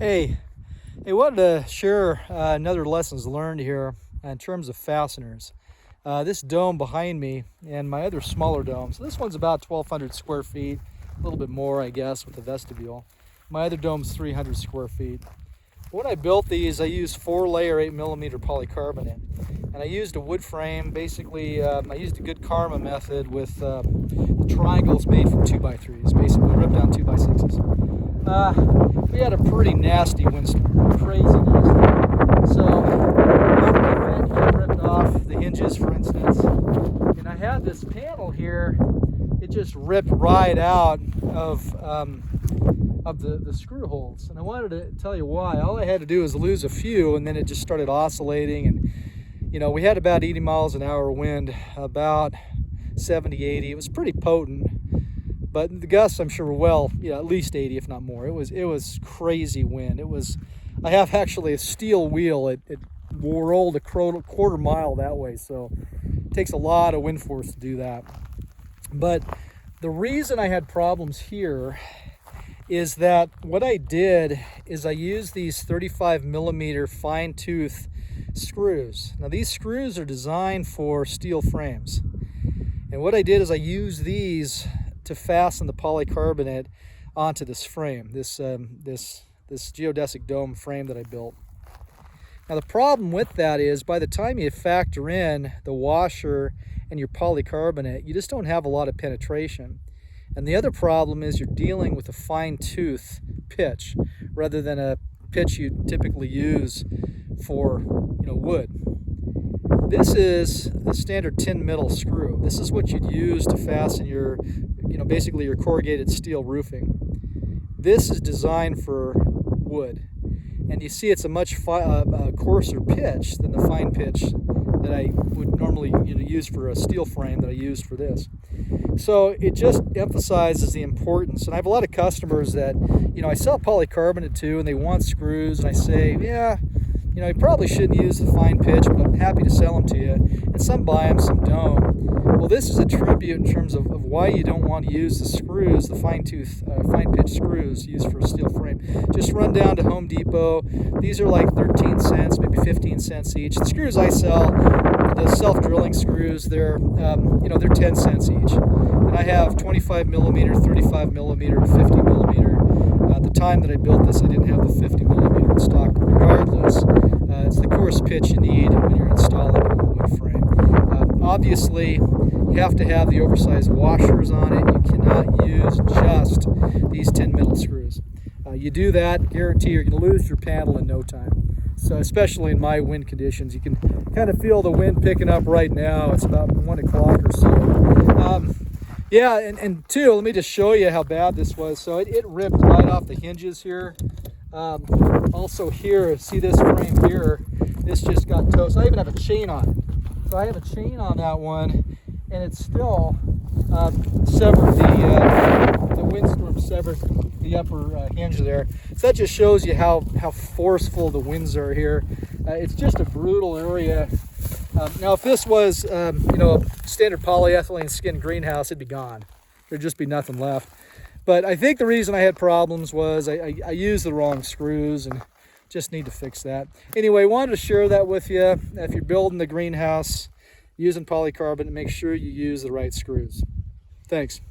Hey, wanted to share another lessons learned here in terms of fasteners. This dome behind me and my other smaller dome. So this one's about 1,200 square feet, a little bit more, I guess, with the vestibule. My other dome's 300 square feet. When I built these, I used 4-layer 8mm polycarbonate, and I used a wood frame. Basically, I used a good karma method with the triangles made from 2x3s, basically ripped down 2x6s. We had a pretty nasty windstorm, crazy nasty. So my vent ripped off the hinges, for instance, and I had this panel here. It just ripped right out of the screw holes, and I wanted to tell you why. All I had to do was lose a few, and then it just started oscillating. And we had about 80 miles an hour wind, about 70, 80. It was pretty potent. But the gusts, I'm sure, were at least 80, if not more. It was crazy wind. I have actually a steel wheel. It rolled a quarter mile that way, so it takes a lot of wind force to do that. But the reason I had problems here is that what I did is I used these 35mm fine tooth screws. Now these screws are designed for steel frames. And what I did is I used these to fasten the polycarbonate onto this frame, this geodesic dome frame that I built. Now the problem with that is by the time you factor in the washer and your polycarbonate, you just don't have a lot of penetration. And the other problem is you're dealing with a fine tooth pitch rather than a pitch you typically use for wood. This is a standard tin middle screw. This is what you'd use to fasten your basically your corrugated steel roofing. This is designed for wood, and you see it's a much coarser pitch than the fine pitch that I would normally use for a steel frame that I used for this. So it just emphasizes the importance. And I have a lot of customers that I sell polycarbonate to, and they want screws, and I say, yeah, you probably shouldn't use the fine pitch, but I'm happy to sell them to you. And some buy them, some don't. Well, this is a tribute in terms of why you don't want to use the screws, the fine pitch screws used for a steel frame. Just run down to Home Depot. These are like 13 cents, maybe 15 cents each. The screws I sell, the self-drilling screws, they're 10 cents each. And I have 25mm, 35mm, and 50mm. At the time that I built this, I didn't have the 50mm in stock. Regardless, it's the coarse pitch you need when you're installing a wood frame. Obviously, you have to have the oversized washers on it. You cannot use just these tin middle screws. You do that, guarantee you're going to lose your panel in no time. So especially in my wind conditions, you can kind of feel the wind picking up right now. It's about 1 o'clock or so. And two, let me just show you how bad this was. So it ripped right off the hinges here. Also here, see this frame here, this just got toast. I even have a chain on it. So I have a chain on that one, and it's still severed the windstorm severed the upper hinge there. So that just shows you how forceful the winds are here. It's just a brutal area. Now if this was a standard polyethylene skin greenhouse, it'd be gone. There'd just be nothing left. But I think the reason I had problems was I used the wrong screws, and just need to fix that. Anyway, wanted to share that with you. If you're building the greenhouse using polycarbonate, make sure you use the right screws. Thanks.